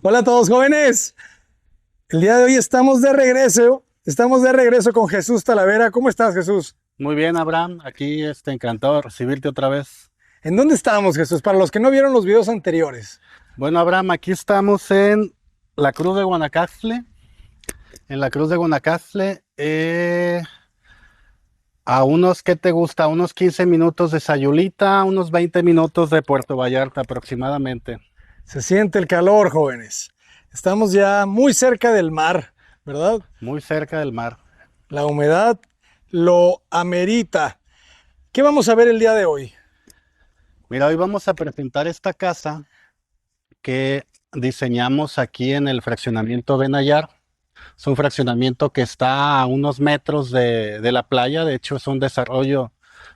Hola a todos jóvenes. El día de hoy estamos de regreso. Estamos de regreso con Jesús Talavera. ¿Cómo estás, Jesús? Muy bien, Abraham. Aquí encantado de recibirte otra vez. ¿En dónde estamos, Jesús? Para los que no vieron los videos anteriores. Bueno, Abraham, aquí estamos en la Cruz de Guanacaste. En la Cruz de Guanacaste, a unos, ¿qué te gusta? Unos 15 minutos de Sayulita, unos 20 minutos de Puerto Vallarta aproximadamente. Se siente el calor, jóvenes. Estamos ya muy cerca del mar, ¿verdad? Muy cerca del mar. La humedad lo amerita. ¿Qué vamos a ver el día de hoy? Mira, hoy vamos a presentar esta casa que diseñamos aquí en el fraccionamiento Benayar. Es un fraccionamiento que está a unos metros de la playa. De hecho, es un desarrollo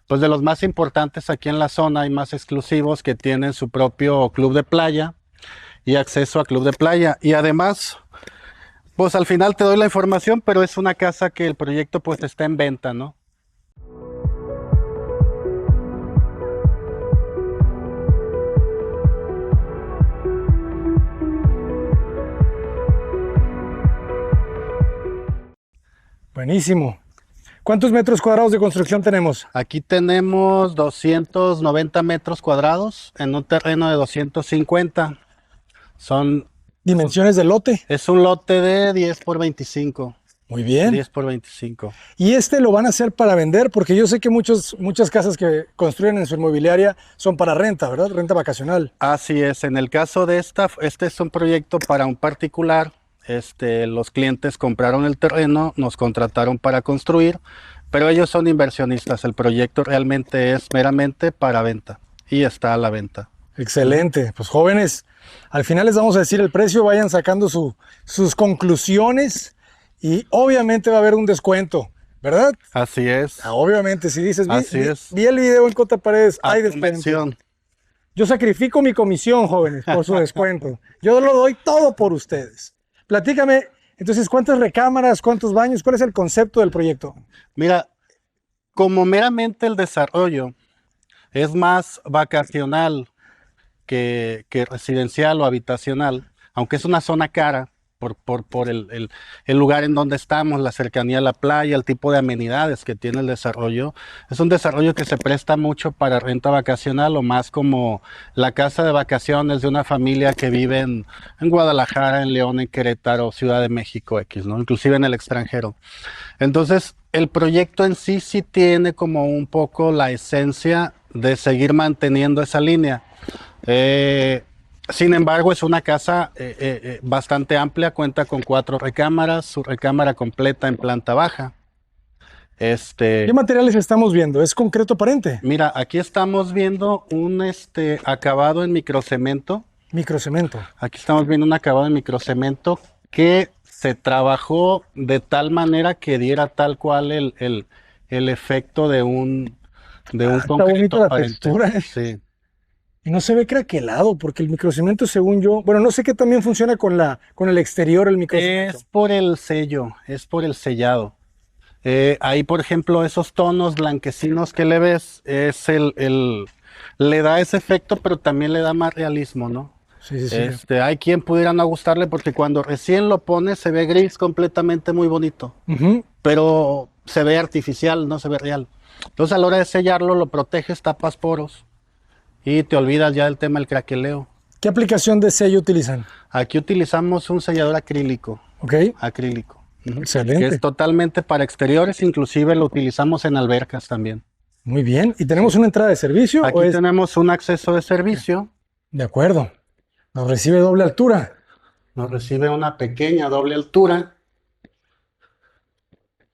pues, de los más importantes aquí en la zona y más exclusivos, que tienen su propio club de playa y acceso a club de playa. Y además, pues al final te doy la información, pero es una casa que el proyecto pues está en venta, ¿no? Buenísimo. ¿Cuántos metros cuadrados de construcción tenemos? Aquí tenemos 290 metros cuadrados en un terreno de 250. Dimensiones del lote. Es un lote de 10 por 25. Muy bien. 10 por 25. ¿Y este lo van a hacer para vender? Porque yo sé que muchas casas que construyen en su inmobiliaria son para renta, ¿verdad? Renta vacacional. Así es. En el caso de este es un proyecto para un particular. Los clientes compraron el terreno, nos contrataron para construir, pero ellos son inversionistas. El proyecto realmente es meramente para venta y está a la venta. Excelente. Pues jóvenes, al final les vamos a decir el precio, vayan sacando sus conclusiones y obviamente va a haber un descuento, ¿verdad? Así es. Obviamente, si dices, Así es. vi el video en Cota Paredes, A hay descuento. convención. Yo sacrifico mi comisión, jóvenes, por su descuento. Yo lo doy todo por ustedes. Platícame, entonces, ¿cuántas recámaras, cuántos baños? ¿Cuál es el concepto del proyecto? Mira, como meramente el desarrollo es más vacacional que residencial o habitacional, aunque es una zona cara por el lugar en donde estamos, la cercanía a la playa, el tipo de amenidades que tiene el desarrollo. Es un desarrollo que se presta mucho para renta vacacional, o más como la casa de vacaciones de una familia que vive en Guadalajara, en León, en Querétaro, Ciudad de México, X, ¿no? Inclusive en el extranjero. Entonces, el proyecto en sí tiene como un poco la esencia de seguir manteniendo esa línea. Sin embargo, es una casa bastante amplia, cuenta con 4 recámaras, su recámara completa en planta baja. ¿Qué materiales estamos viendo? ¿Es concreto aparente? Mira, aquí estamos viendo un acabado en microcemento. Microcemento. Aquí estamos viendo un acabado en microcemento que se trabajó de tal manera que diera tal cual el efecto de un Está concreto bonita la aparente. textura. Sí. Y no se ve craquelado, porque el microcemento, según yo, bueno, no sé qué también funciona con el exterior, el microcemento. Es por el sello, es por el sellado. Ahí, por ejemplo, esos tonos blanquecinos que le ves, le da ese efecto, pero también le da más realismo, ¿no? Sí, sí, sí. Hay quien pudiera no gustarle porque cuando recién lo pones se ve gris completamente, muy bonito, pero se ve artificial, no se ve real. Entonces, a la hora de sellarlo, lo proteges, tapas poros y te olvidas ya del tema del craqueleo. ¿Qué aplicación de sello utilizan? Aquí utilizamos un sellador acrílico. Ok. Acrílico. Excelente. Que es totalmente para exteriores, inclusive lo utilizamos en albercas también. Muy bien. ¿Y tenemos una entrada de servicio? Aquí tenemos un acceso de servicio. De acuerdo. Nos recibe doble altura. Nos recibe una pequeña doble altura.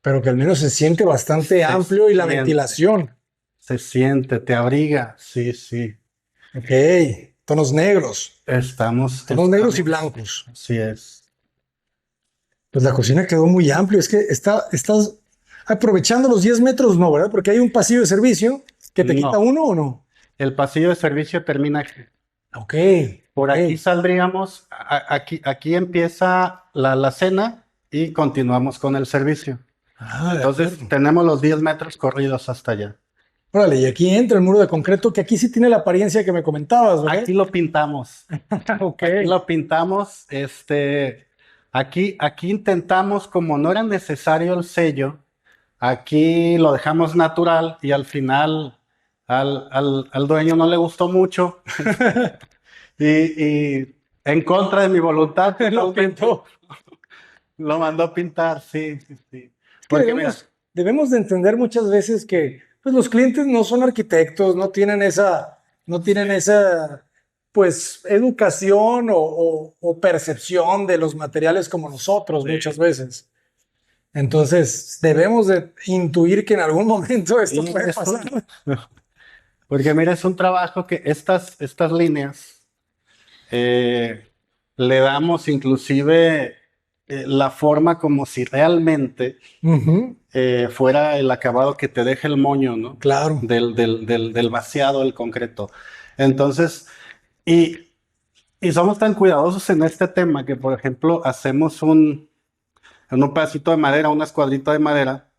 Pero que al menos se siente bastante amplio y la ventilación. Se siente, te abriga. Sí, sí. Ok. Tonos negros. Tonos negros y blancos. Así es. Pues la cocina quedó muy amplia. Es que estás aprovechando los 10 metros, ¿no? ¿Verdad? Porque hay un pasillo de servicio que te quita uno, ¿o no? El pasillo de servicio termina aquí. Ok. Por aquí saldríamos, aquí empieza la cena y continuamos con el servicio. Entonces tenemos los 10 metros corridos hasta allá. Órale, y aquí entra el muro de concreto, que aquí sí tiene la apariencia que me comentabas, ¿verdad? Aquí lo pintamos. Ok. Aquí lo pintamos. Aquí intentamos, como no era necesario el sello, aquí lo dejamos natural y al final al dueño no le gustó mucho y en contra de mi voluntad Lo pintó. lo mandó a pintar, sí, sí, sí. Es que Porque mira, debemos de entender muchas veces que pues, los clientes no son arquitectos, no tienen esa pues educación o percepción de los materiales como nosotros muchas veces. Entonces debemos de intuir que en algún momento esto sí, puede pasar. porque mira, es un trabajo que estas líneas eh, le damos inclusive la forma como si realmente Ujú, fuera el acabado que te deja el moño, ¿no? claro. Del vaciado del concreto. Entonces, y, y somos tan cuidadosos en este tema que, por ejemplo, hacemos en un pedacito de madera, una escuadrita de madera,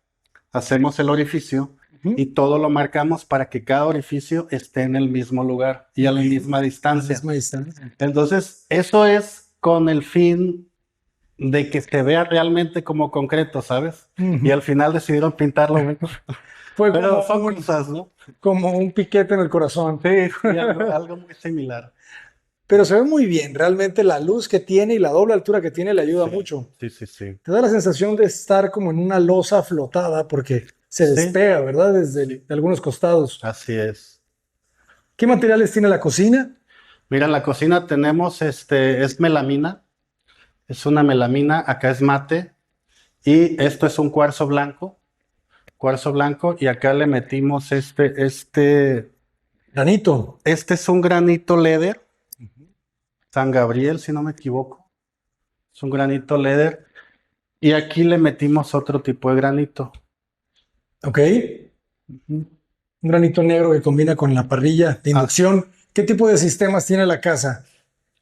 hacemos el orificio Ujú. y todo lo marcamos para que cada orificio esté en el mismo lugar y a la misma A la distancia. misma distancia. Entonces, eso es con el fin de que se vea realmente como concreto, ¿sabes? Y Ujú. al final decidieron pintarlo, güey. Fue Pero son cosas, ¿no? como un piquete en el corazón. Sí, sí, algo muy similar. Pero se ve muy bien, realmente la luz que tiene y la doble altura que tiene le ayuda Sí, mucho. sí, sí, sí. Te da la sensación de estar como en una losa flotada porque se Sí, despega, ¿verdad? Desde sí, de algunos costados. así es. ¿Qué materiales tiene la cocina? Mira, en la cocina tenemos es melamina, es una melamina, acá es mate, y esto es un cuarzo blanco, y acá le metimos Granito. este es un granito Leder, San Gabriel, si no me equivoco, es un granito Leder, y aquí le metimos otro tipo de granito. ¿Ok? Un granito negro que combina con la parrilla de Ah, inducción. ¿Qué tipo de sistemas tiene la casa?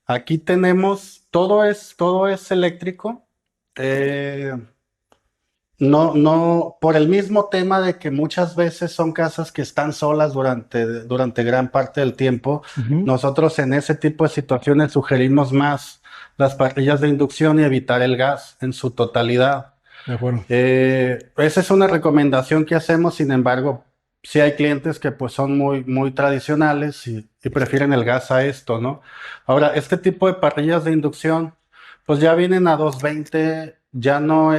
aquí tenemos, todo es eléctrico. Eh, no, por el mismo tema de que muchas veces son casas que están solas durante gran parte del tiempo, Ujú. nosotros en ese tipo de situaciones sugerimos más las parrillas de inducción y evitar el gas en su totalidad. De acuerdo. Esa es una recomendación que hacemos, sin embargo, sí hay clientes que pues son muy, muy tradicionales y prefieren el gas a esto, ¿no? Ahora, este tipo de parrillas de inducción, pues ya vienen a 220, ya no,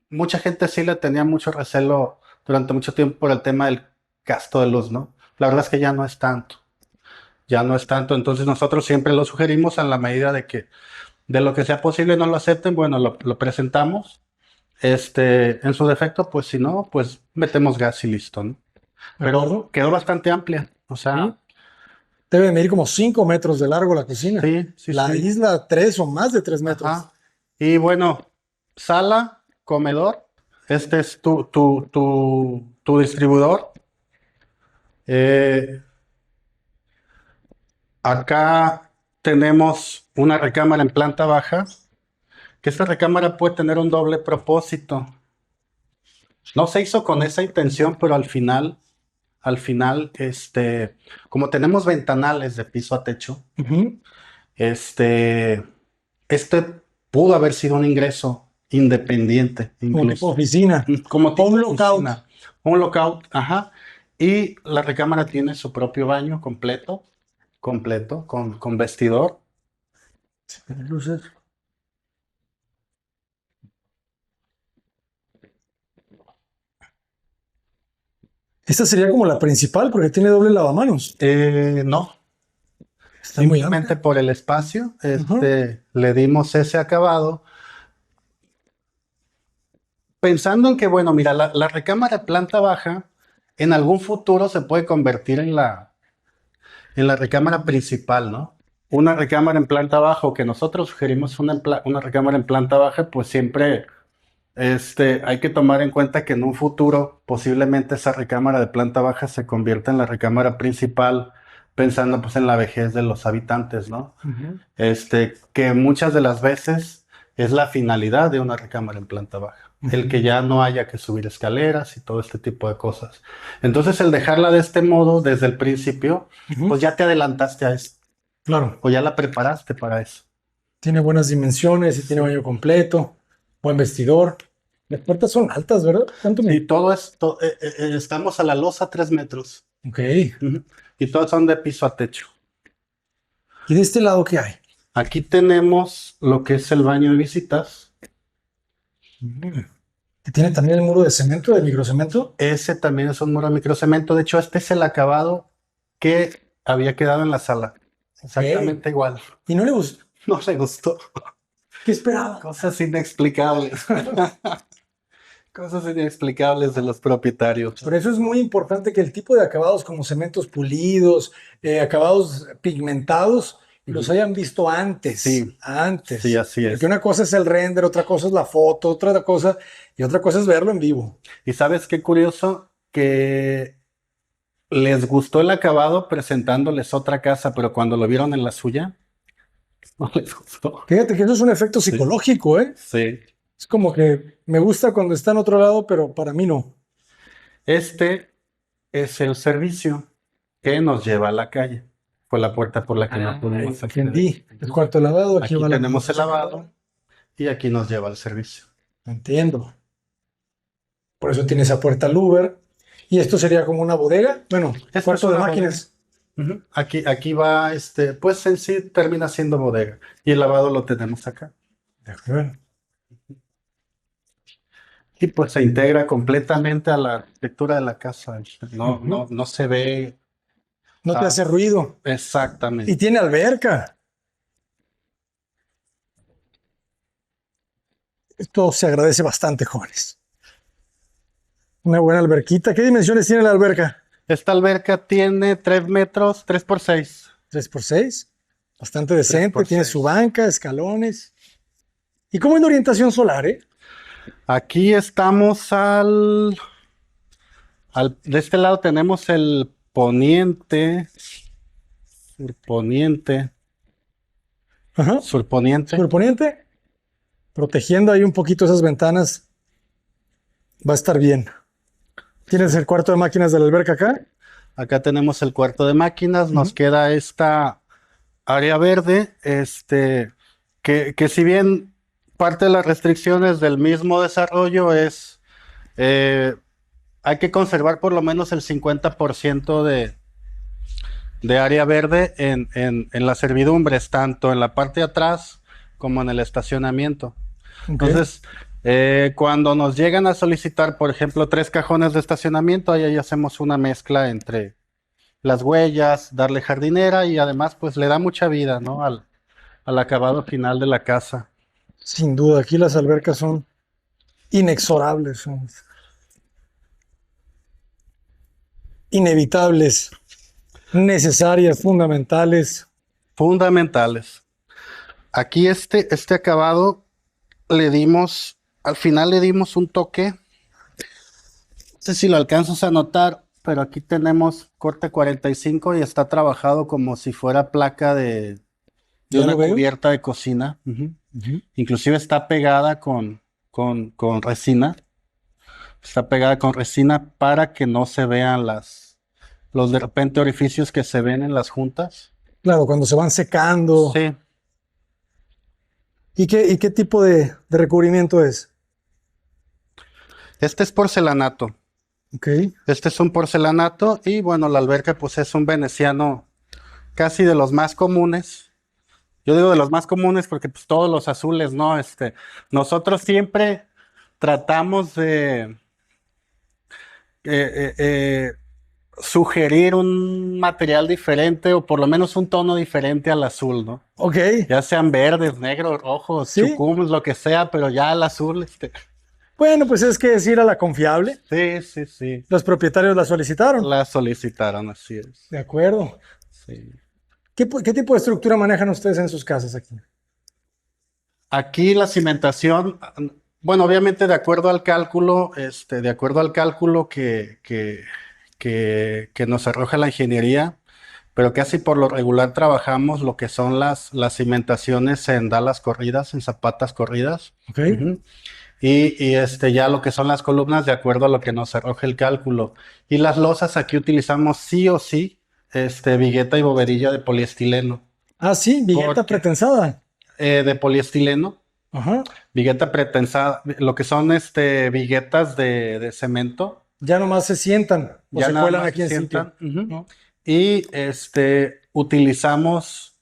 mucha gente sí le tenía mucho recelo durante mucho tiempo por el tema del gasto de luz, ¿no? La verdad es que ya no es tanto, ya no es tanto, entonces nosotros siempre lo sugerimos en la medida de que de lo que sea posible no lo acepten, bueno, lo presentamos en su defecto, pues si no, pues metemos gas y listo, ¿no? ¿De Pero acuerdo? quedó bastante amplia. O Sí. sea, Debe medir como 5 metros de largo la cocina. sí, sí, La sí. isla 3 o más de 3 metros. Ajá. Y bueno, sala, comedor. Este es tu distribuidor. Eh, Acá tenemos una recámara en planta baja, que esta recámara puede tener un doble propósito. No se hizo con esa intención, pero al final, como tenemos ventanales de piso a techo, Ujú. este, este pudo haber sido un ingreso independiente, Como tipo incluso, oficina. como O tipo un lookout. oficina, un lockout, ajá. Y la recámara tiene su propio baño completo, con vestidor. Luces. Esta sería como la principal porque tiene doble lavamanos. No, Está muy simplemente amplia. por el espacio, Ujú. le dimos ese acabado. Pensando en que, bueno, mira, la recámara de planta baja en algún futuro se puede convertir en la recámara principal, ¿no? Una recámara en planta baja, o que nosotros sugerimos una recámara en planta baja, pues siempre hay que tomar en cuenta que en un futuro posiblemente esa recámara de planta baja se convierta en la recámara principal, pensando pues en la vejez de los habitantes, ¿no? Ujú. Que muchas de las veces es la finalidad de una recámara en planta baja. el que ya no haya que subir escaleras y todo este tipo de cosas. Entonces, el dejarla de este modo desde el principio, pues ya te adelantaste a eso, Claro. o ya la preparaste para eso. Tiene buenas dimensiones y tiene baño completo, buen vestidor. Las puertas son altas, ¿verdad? ¿Cuánto Y me... todo esto, estamos a la losa 3 metros. Ok. Y todos son de piso a techo. ¿Y de este lado qué hay? Aquí tenemos lo que es el baño de visitas. Que tiene también el muro de cemento, de microcemento. Ese también es un muro de microcemento. De hecho, este es el acabado que había quedado en la sala. Exactamente igual. ¿Y no le gustó? No le gustó. ¿Qué esperaba? Cosas inexplicables. Cosas inexplicables de los propietarios. Por eso es muy importante que el tipo de acabados como cementos pulidos, acabados pigmentados, los hayan visto antes. Sí. Antes. Sí, así es. Porque una cosa es el render, otra cosa es la foto, otra cosa es verlo en vivo. Y sabes qué curioso, que les gustó el acabado presentándoles otra casa, pero cuando lo vieron en la suya, no les gustó. Fíjate que eso es un efecto psicológico, ¿eh? Sí. Es como que me gusta cuando está en otro lado, pero para mí no. Este es el servicio que nos lleva a la calle. Fue la puerta por la que nos pudimos acceder. Entendí. El cuarto de lavado, Aquí va la tenemos el lavado y aquí nos lleva al servicio. Entiendo. Por eso tiene esa puerta louver. Y esto sería como una bodega. Bueno, Esto cuarto es de una máquinas. Aquí va, pues en sí termina siendo bodega. Y el lavado lo tenemos acá. De acuerdo. Y pues se integra completamente a la arquitectura de la casa. No se ve. No te hace ruido. Exactamente. Y tiene alberca. Esto se agradece bastante, jóvenes. Una buena alberquita. ¿Qué dimensiones tiene la alberca? Esta alberca tiene 3 metros, 3 por 6. 3x6. Bastante decente. 3x6. Tiene su banca, escalones. ¿Y cómo es la orientación solar, eh? Aquí estamos de este lado tenemos el poniente, surponiente, Ajá. surponiente. Surponiente. Protegiendo ahí un poquito esas ventanas. Va a estar bien. ¿Tienes el cuarto de máquinas de la alberca acá? Acá tenemos el cuarto de máquinas. Nos queda esta área verde, que si bien parte de las restricciones del mismo desarrollo es, hay que conservar por lo menos el 50% de área verde en las servidumbres, tanto en la parte de atrás como en el estacionamiento. Entonces, cuando nos llegan a solicitar, por ejemplo, 3 cajones de estacionamiento, ahí hacemos una mezcla entre las huellas, darle jardinera y además pues le da mucha vida, ¿no? al acabado final de la casa. Sin duda, aquí las albercas son inexorables, son inevitables, necesarias, fundamentales. Fundamentales. Aquí este acabado al final le dimos un toque. No sé si lo alcanzas a notar, pero aquí tenemos corte 45 y está trabajado como si fuera placa de una cubierta de cocina. Inclusive está pegada con resina. Está pegada con resina para que no se vean los de repente orificios que se ven en las juntas. Claro, cuando se van secando. Sí. ¿Y qué tipo de recubrimiento es? Este es porcelanato. Ok. Este es un porcelanato y bueno, la alberca pues es un veneciano casi de los más comunes. Yo digo de los más comunes porque pues todos los azules, ¿no? Nosotros siempre tratamos de sugerir un material diferente o por lo menos un tono diferente al azul, ¿no? Ok. Ya sean verdes, negros, rojos, ¿Sí? chucums, lo que sea, pero ya el azul, Bueno, pues es que es ir a la confiable. Sí. Los propietarios la solicitaron. La solicitaron, así es. De acuerdo. Sí. ¿Qué tipo de estructura manejan ustedes en sus casas aquí? Aquí la cimentación, bueno, obviamente de acuerdo al cálculo, que nos arroja la ingeniería, pero casi por lo regular trabajamos lo que son las cimentaciones en dalas corridas, en zapatas corridas. Ok. y ya lo que son las columnas de acuerdo a lo que nos arroje el cálculo. Y las losas aquí utilizamos sí o sí vigueta y bovedilla de poliestileno. Ah, sí, vigueta Porque pretensada. de poliestileno, Ajá. vigueta pretensada, lo que son viguetas de cemento, Ya nomás se sientan o ya se nada cuelan más aquí se en sientan. sitio. Ujú. ¿No? Y utilizamos,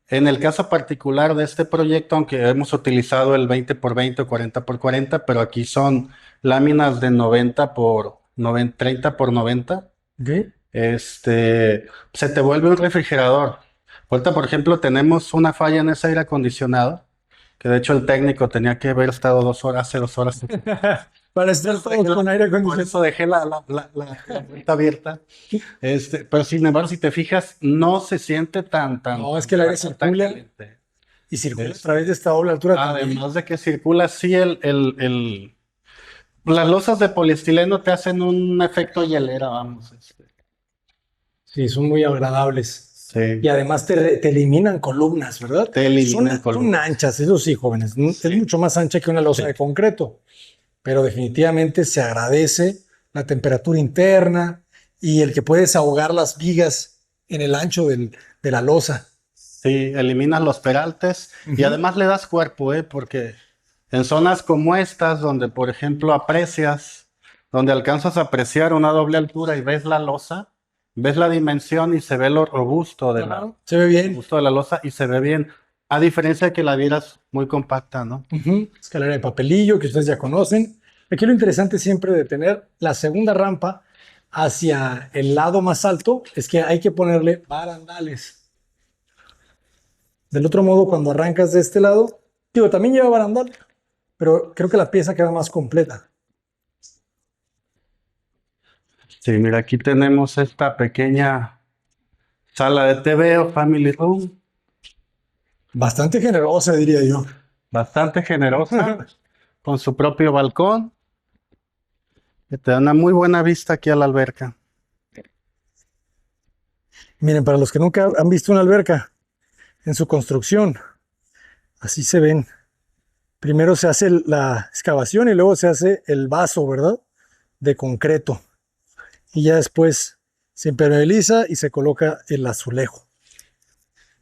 en el caso particular de este proyecto, aunque hemos utilizado el 20x20 o 40x40, pero aquí son láminas de 30x90. Ok. Se te vuelve un refrigerador. Ahorita, por ejemplo, tenemos una falla en ese aire acondicionado, que de hecho el técnico tenía que haber estado 2 horas, hace 2 horas. Para estar todos con aire Por acondicionado. eso dejé la puerta abierta. Pero sin embargo, si te fijas, no se siente tan No, es que el aire tan circula caliente. y circula a través de esta doble altura también. Además de que circula, sí, las losas de poliestileno te hacen un efecto hielera, vamos. Sí, son muy agradables. Sí. Y además te eliminan columnas, ¿verdad? Te eliminan Son columnas. anchas, eso sí, jóvenes. Es mucho más ancha que una losa de concreto, pero definitivamente se agradece la temperatura interna y el que puedes ahogar las vigas en el ancho de la losa. Sí, eliminas los peraltes y Ujú. además le das cuerpo, porque en zonas como estas, donde por ejemplo donde alcanzas a apreciar una doble altura y ves la losa, ves la dimensión y se ve lo robusto Se ve bien. robusto de la losa y se ve bien, a diferencia de que la vieras muy compacta, ¿no? Ujú. Escalera de papelillo que ustedes ya conocen. Aquí lo interesante siempre de tener la segunda rampa hacia el lado más alto es que hay que ponerle barandales. Del otro modo, cuando arrancas de este lado, digo, también lleva barandal, pero creo que la pieza queda más completa. Sí, mira, aquí tenemos esta pequeña sala de TV o family room, Bastante generosa, diría yo. bastante generosa, con su propio balcón, que te da una muy buena vista aquí a la alberca. Miren, para los que nunca han visto una alberca en su construcción, así se ven. Primero se hace la excavación y luego se hace el vaso, ¿verdad? De concreto. Y ya después se impermeabiliza y se coloca el azulejo.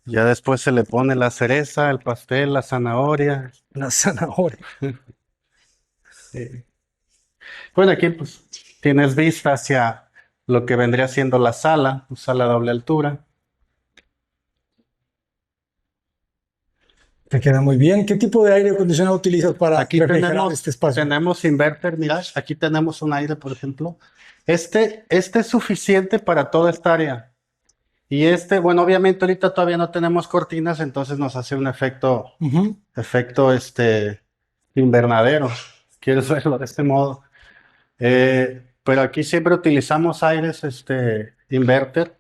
Ya después se le pone la cereza, el pastel, la zanahoria. La zanahoria. Sí. Bueno, aquí pues tienes vista hacia lo que vendría siendo la sala, tu sala a doble altura. Te queda muy bien. ¿Qué tipo de aire acondicionado utilizas para Aquí refrigerar este espacio? tenemos inverter, mira, aquí tenemos un aire, por ejemplo. Este es suficiente para toda esta área. Y bueno, obviamente ahorita todavía no tenemos cortinas, entonces nos hace un efecto, Ujú. invernadero. ¿Quieres verlo de este modo? Pero aquí siempre utilizamos aires, inverter.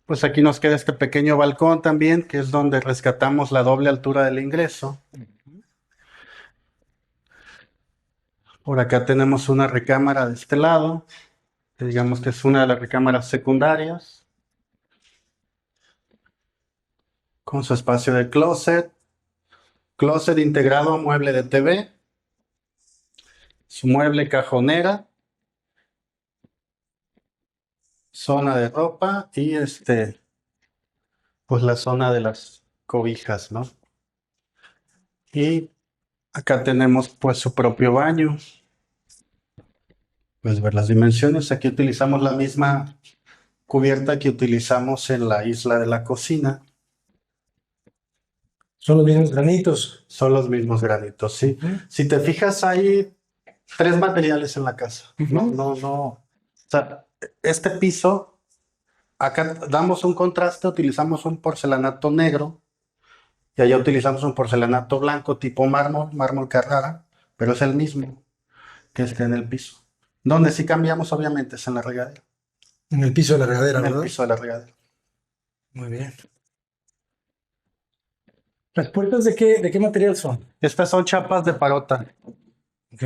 Pues aquí nos queda este pequeño balcón también, que es donde rescatamos la doble altura del ingreso. Por acá tenemos una recámara de este lado, que digamos que es una de las recámaras secundarias, con su espacio de closet integrado a mueble de TV, su mueble cajonera, zona de ropa y pues la zona de las cobijas, ¿no? Y acá tenemos pues su propio baño. Pues ver las dimensiones, aquí utilizamos la misma cubierta que utilizamos en la isla de la cocina. Son los mismos granitos. Son los mismos granitos, sí. Ujú. Si te fijas, hay 3 materiales en la casa. No, Ujú. no, no. O sea, este piso, acá damos un contraste, utilizamos un porcelanato negro y allá utilizamos un porcelanato blanco tipo mármol Carrara, pero es el mismo que está en el piso. Donde sí cambiamos, obviamente, es en la regadera. En el piso de la regadera, En el ¿verdad? piso de la regadera. Muy bien. ¿Las puertas de qué material son? Estas son chapas de parota. Ok.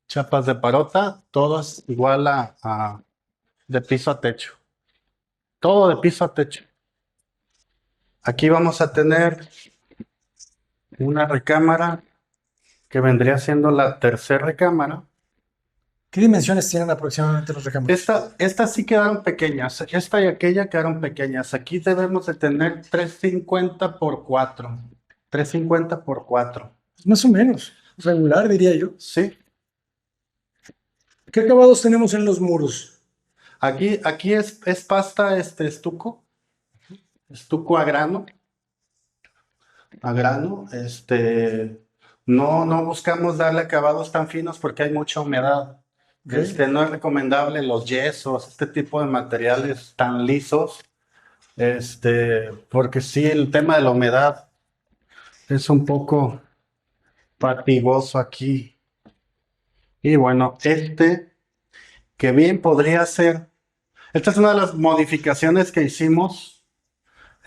Chapas de parota, todas igual de piso a techo. Todo de piso a techo. Aquí vamos a tener una recámara que vendría siendo la tercera recámara. ¿Qué dimensiones tienen aproximadamente los recámaras? Estas sí quedaron pequeñas, esta y aquella quedaron pequeñas. Aquí debemos de tener 350 por 4. 350 por 4. Más o menos, regular diría yo. Sí. ¿Qué acabados tenemos en los muros? Aquí es pasta estuco. Estuco a grano. A grano. No buscamos darle acabados tan finos porque hay mucha humedad. Ok. No es recomendable los yesos, este tipo de materiales tan lisos, porque sí, el tema de la humedad es un poco fatigoso aquí. Y bueno, que bien podría ser, esta es una de las modificaciones que hicimos,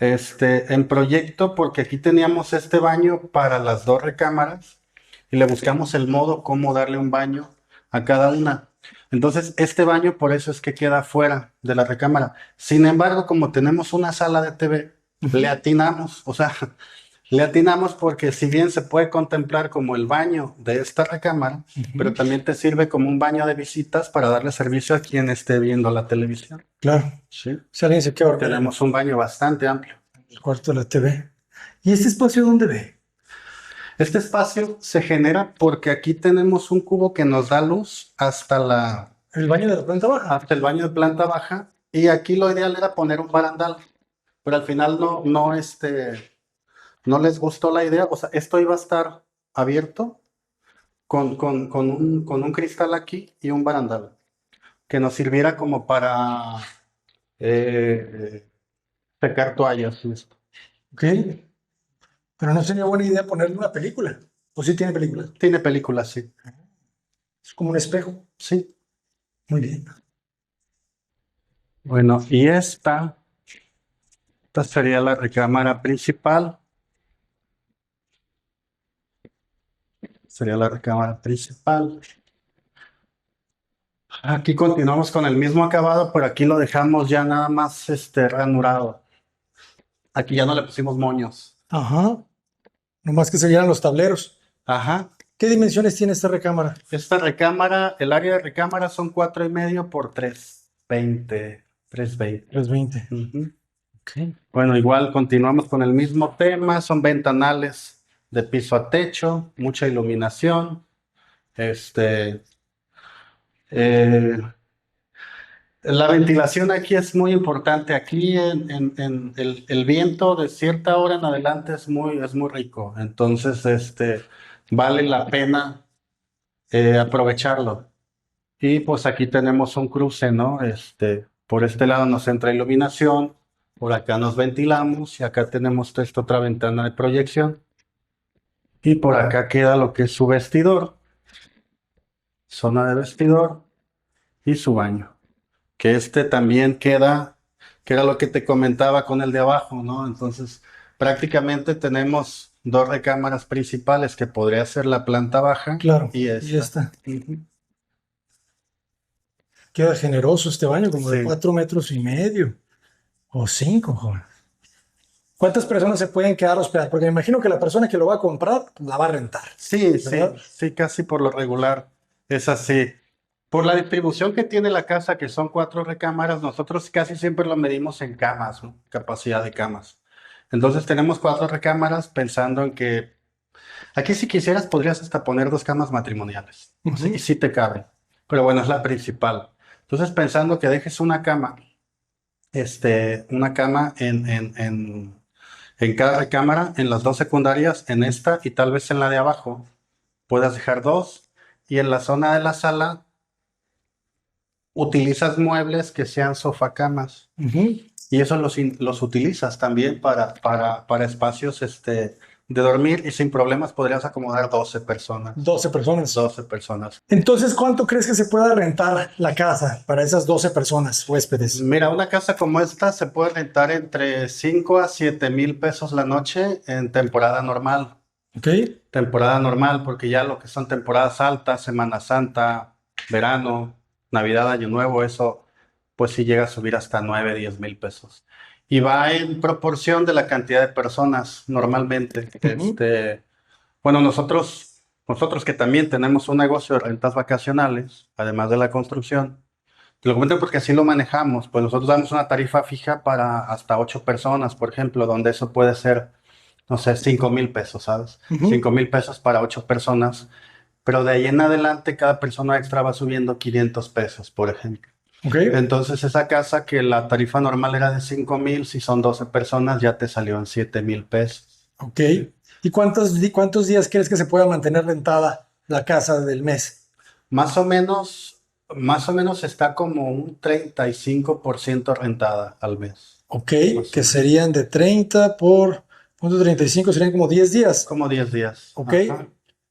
en proyecto, porque aquí teníamos este baño para las dos recámaras y le buscamos el modo cómo darle un baño a cada una. Entonces, este baño por eso es que queda fuera de la recámara. Sin embargo, como tenemos una sala de TV, le atinamos, o sea, le atinamos porque si bien se puede contemplar como el baño de esta recámara, pero también te sirve como un baño de visitas para darle servicio a quien esté viendo la televisión. Claro. Sí. Si alguien se queda dormido en Tenemos un baño bastante amplio. el cuarto de la TV. ¿Y este espacio dónde ve? Este espacio se genera porque aquí tenemos un cubo que nos da luz El baño de la planta baja. hasta el baño de planta baja, y aquí lo ideal era poner un barandal, pero al final no les gustó la idea. O sea, esto iba a estar abierto con un cristal aquí y un barandal que nos sirviera como para eh, secar toallas y esto. Ok. Pero no sería buena idea ponerle una película. ¿O sí tiene película? Tiene películas, sí. Es como un espejo. Sí. Muy bien. Bueno, y esta sería la recámara principal. Sería la recámara principal. Aquí continuamos con el mismo acabado, pero aquí lo dejamos ya nada más ranurado. Aquí ya no le pusimos moños. Ajá. Nomás que se vieran los tableros. Ajá. ¿Qué dimensiones tiene esta recámara? Esta recámara, el área de recámara son 4,5 por 3,20. 3,20. 320. Ujú. Ok. Bueno, igual continuamos con el mismo tema. Son ventanales de piso a techo, mucha iluminación. Eh, la ventilación aquí es muy importante. Aquí en el viento de cierta hora en adelante es muy rico. Entonces, vale la pena aprovecharlo. Y pues aquí tenemos un cruce, ¿no? Por este lado nos entra iluminación, por acá nos ventilamos y acá tenemos esta otra ventana de proyección. Y por acá queda lo que es su vestidor, zona de vestidor y su baño. Que también queda, que era lo que te comentaba con el de abajo, ¿no? Entonces, prácticamente tenemos dos recámaras principales que podría ser la planta baja Claro. y Y esta. esta. Queda generoso este baño, como de Sí. 4,5 metros. O 5, joven. ¿Cuántas personas se pueden quedar a hospedar? Porque me imagino que la persona que lo va a comprar la va a rentar. Sí, sí, ¿Verdad? sí, casi por lo regular es así. Por la distribución que tiene la casa, que son 4 recámaras, nosotros casi siempre lo medimos en camas, ¿no? Capacidad de camas. Entonces tenemos 4 recámaras pensando en que aquí si quisieras podrías hasta poner 2 camas matrimoniales. Ujú. Y sí te cabe. Pero bueno, es la principal. Entonces pensando que dejes una cama en cada recámara, en las dos secundarias, en esta y tal vez en la de abajo, puedas dejar 2. Y en la zona de la sala utilizas muebles que sean sofacamas. Ujú. Y eso los utilizas también para espacios de dormir, y sin problemas podrías acomodar 12 personas. 12 personas. 12 personas. Entonces, ¿cuánto crees que se pueda rentar la casa para esas 12 personas, huéspedes? Mira, una casa como esta se puede rentar entre 5 a 7 mil pesos la noche en temporada normal. ¿Ok? Temporada normal, porque ya lo que son temporadas altas, Semana Santa, verano, Navidad, Año Nuevo, eso pues sí llega a subir hasta 9, 10 mil pesos. Y va en proporción de la cantidad de personas normalmente. Ujú. Bueno, nosotros nosotros que también tenemos un negocio de rentas vacacionales, además de la construcción, te lo comento porque así lo manejamos, pues nosotros damos una tarifa fija para hasta 8 personas, por ejemplo, donde eso puede ser, no sé, 5,000 pesos, ¿sabes? Ujú. 5,000 pesos para 8 personas, pero de ahí en adelante cada persona extra va subiendo 500 pesos, por ejemplo. Ok, Entonces esa casa que la tarifa normal era de 5,000, si son 12 personas ya te salió en 7,000 pesos. ok. ¿Y cuántos días crees que se pueda mantener rentada la casa del mes? Más o menos, más o menos está como un 35% rentada al mes. Ok, Más o que menos. serían de 30 por punto 35 serían como 10 días. Como 10 días. Ok, Ajá.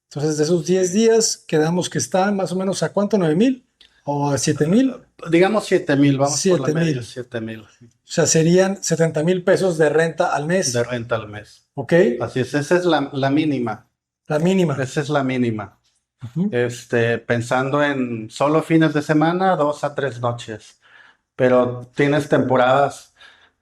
entonces de esos 10 días quedamos que están más o menos ¿a cuánto? ¿9,000? ¿O a 7,000? Digamos 7,000, vamos por la media, 7,000. 7,000 O sea, serían 70,000 pesos de renta al de mes. renta al mes. Ok, Así es, esa es la mínima. la mínima. Esa es la mínima. Ujú. Pensando en solo fines de semana, 2 a 3 noches. Pero tienes temporadas.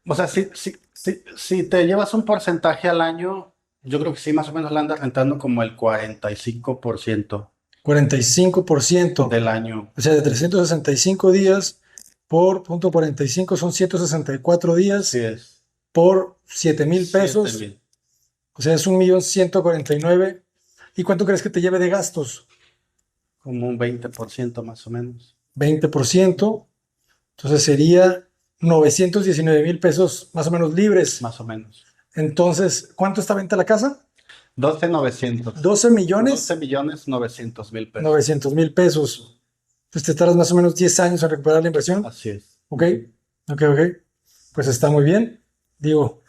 O sea, si te llevas un porcentaje al año, yo creo que sí, más o menos la andas rentando como el 45% 45%. del año. O sea, de 365 días por punto 45 son 164 Sí días es. por 7,000 siete pesos. mil. O sea, es 1,149,000. ¿Y cuánto crees que te lleve de gastos? Como un 20% más o menos. 20%. Entonces sería 919,000 pesos más o menos libres. Más o menos. Entonces, ¿cuánto está a venta la casa? 12,900. 12 12 millones millones 900,000 pesos. 900,000 pesos. Pues te tardas más o menos 10 años en recuperar la inversión. Así es. Ok, ok, ok. Pues está muy bien. Digo,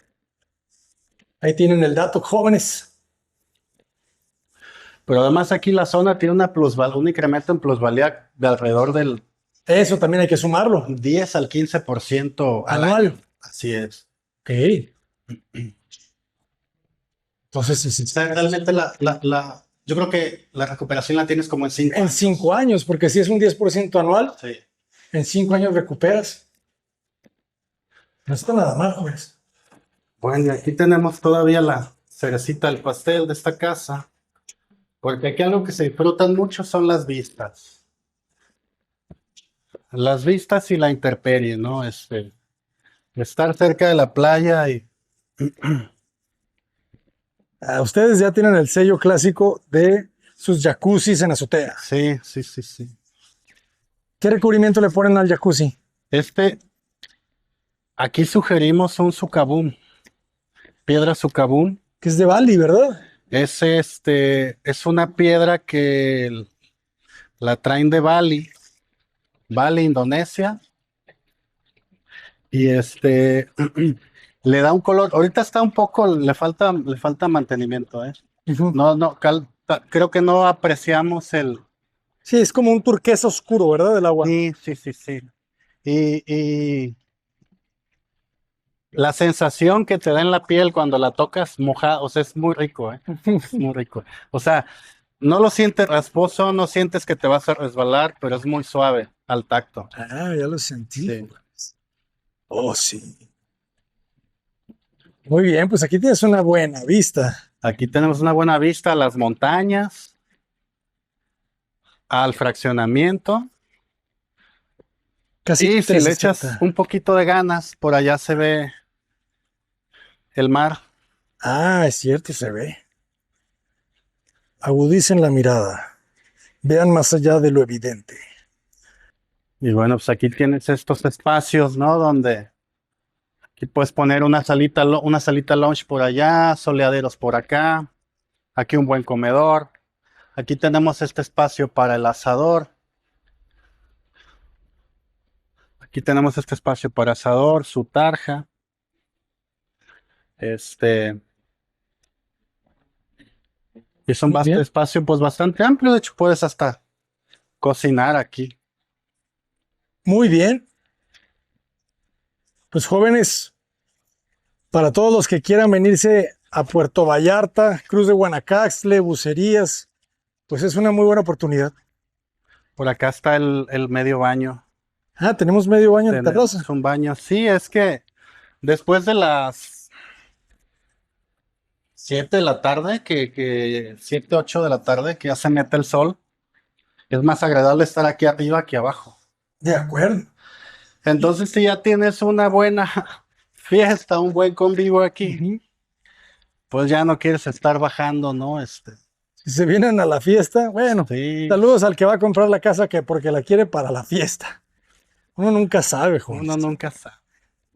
ahí tienen el dato, jóvenes. Pero además aquí la zona tiene un incremento en plusvalía de alrededor del Eso también hay que sumarlo. 10 al 15% al Anual. año. Así es. Ok. Entonces, sí, sí, O sea, realmente yo creo que la recuperación la tienes como en 5 en años. 5 años, porque si es un 10% anual, Sí. en 5 años recuperas. No está nada mal, jóvenes. Bueno, y aquí tenemos todavía la cerecita del pastel de esta casa, porque aquí algo que se disfrutan mucho son las vistas. Las vistas y la intemperie, ¿no? Estar cerca de la playa y Ustedes ya tienen el sello clásico de sus jacuzzis en azotea. sí, sí, sí, sí. ¿Qué recubrimiento le ponen al jacuzzi? Aquí sugerimos un sucabún, piedra sucabún. Que es de Bali, ¿verdad? Es una piedra que la traen de Bali, Indonesia, y le da un color. Ahorita está un poco, le falta mantenimiento, ¿eh? Ujú. No, no, creo que no apreciamos Sí, es como un turquesa oscuro, ¿verdad? Del agua. sí, sí, sí, sí. Y la sensación que te da en la piel cuando la tocas mojada, o sea, es muy rico, ¿eh? Es muy rico. O sea, no lo sientes rasposo, no sientes que te vas a resbalar, pero es muy suave al tacto. Ah, ya lo sentí. Sí. Oh, sí. Muy bien, pues aquí tienes una buena vista. Aquí tenemos una buena vista a las montañas, al fraccionamiento. Casi Y si le echas 360. un poquito de ganas, por allá se ve el mar. Ah, es cierto, se ve. Agudicen la mirada. Vean más allá de lo evidente. Y bueno, pues aquí tienes estos espacios, ¿no? Donde aquí puedes poner una salita lounge por allá, soleaderos por acá. Aquí un buen comedor. Aquí tenemos este espacio para el asador. Aquí tenemos este espacio para asador, su tarja. Este, y es un Muy bien. espacio pues bastante amplio. De hecho, puedes hasta cocinar aquí. Muy bien. Pues jóvenes, para todos los que quieran venirse a Puerto Vallarta, Cruz de Guanacaxtle, Bucerías, pues es una muy buena oportunidad. Por acá está el medio baño. Ah, tenemos medio baño en Tenemos terraza. un baño. Sí, es que después de las 7 de la tarde, que 7, 8 de la tarde, que ya se mete el sol. Es más agradable estar aquí arriba que abajo. De acuerdo. Entonces, si ya tienes una buena fiesta, un buen convivio aquí, Ujú. pues ya no quieres estar bajando, ¿no? Si se vienen a la fiesta, bueno, Sí, saludos al que va a comprar la casa que porque la quiere para la fiesta. Uno nunca sabe, joven. uno nunca sabe.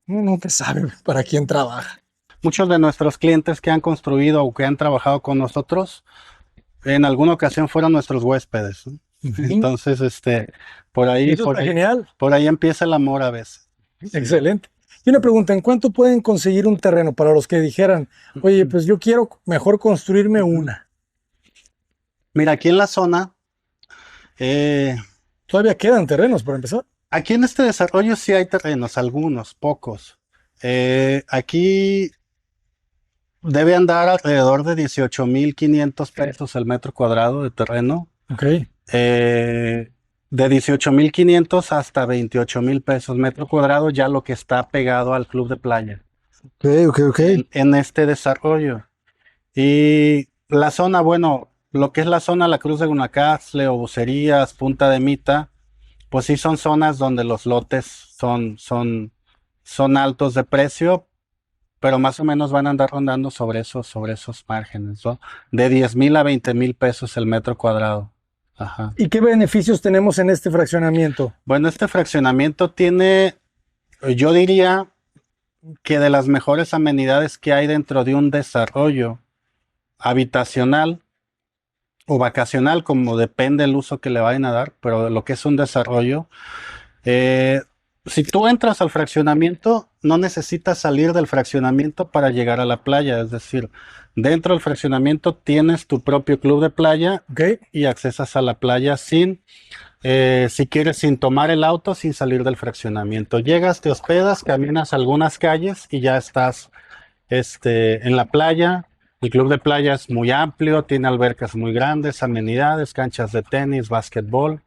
Uno nunca sabe para quién trabaja. Muchos de nuestros clientes que han construido o que han trabajado con nosotros, en alguna ocasión fueron nuestros huéspedes, ¿no? Entonces, por ahí, Eso está genial. por ahí empieza el amor a veces. Excelente. Y una pregunta, ¿en cuánto pueden conseguir un terreno para los que dijeran, oye, pues yo quiero mejor construirme una? Mira, aquí en la zona, Todavía quedan terrenos para empezar. aquí en este desarrollo sí hay terrenos, algunos, pocos. Aquí debe andar alrededor de 18,500 pesos el metro cuadrado de terreno. Ok. De 18,500 hasta 28,000 pesos metro cuadrado, ya lo que está pegado al club de playa Ok. en este desarrollo. Y la zona, bueno, lo que es la zona La Cruz de Guanacaste, Obucerías, Punta de Mita, pues sí son zonas donde los lotes son altos de precio, pero más o menos van a andar rondando sobre esos márgenes, ¿no? De 10,000 a 20,000 pesos el metro cuadrado. Ajá. ¿Y qué beneficios tenemos en este fraccionamiento? Bueno, este fraccionamiento tiene, yo diría que de las mejores amenidades que hay dentro de un desarrollo habitacional o vacacional, como depende el uso que le vayan a dar, pero lo que es un desarrollo, si tú entras al fraccionamiento, no necesitas salir del fraccionamiento para llegar a la playa, es decir, dentro del fraccionamiento tienes tu propio club de playa Ok. y accesas a la playa si quieres, sin tomar el auto, sin salir del fraccionamiento. Llegas, te hospedas, caminas algunas calles y ya estás en la playa. El club de playa es muy amplio, tiene albercas muy grandes, amenidades, canchas de tenis, básquetbol,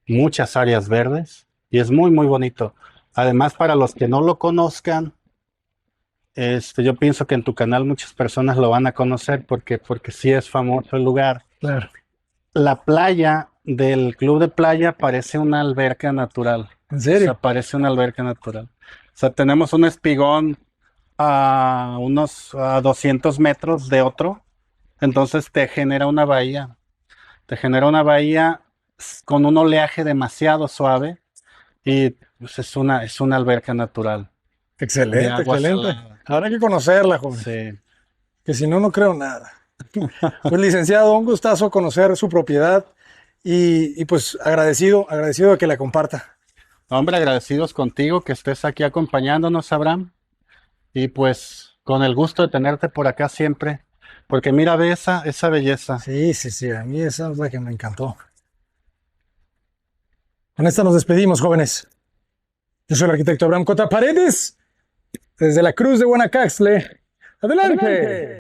muchas áreas verdes y es muy, muy bonito. Además, para los que no lo conozcan, yo pienso que en tu canal muchas personas lo van a conocer porque sí es famoso el lugar. Claro. La playa del club de playa parece una alberca natural. ¿En O sea, serio? parece una alberca natural. O sea, tenemos un espigón a unos 200 metros de otro. Entonces te genera una bahía. Te genera una bahía con un oleaje demasiado suave y pues, es una alberca natural de Excelente, agua excelente. salada. Habrá que conocerla, joven, Sí. que si no, no creo nada. Pues licenciado, un gustazo conocer su propiedad y pues agradecido de que la comparta. Hombre, agradecidos contigo que estés aquí acompañándonos, Abraham. Y pues con el gusto de tenerte por acá siempre. Porque mira, ve esa belleza. Sí, a mí esa es la que me encantó. Con esta nos despedimos, jóvenes. Yo soy el arquitecto Abraham Cota Paredes, desde la Cruz de Guanacaste. ¡Adelante!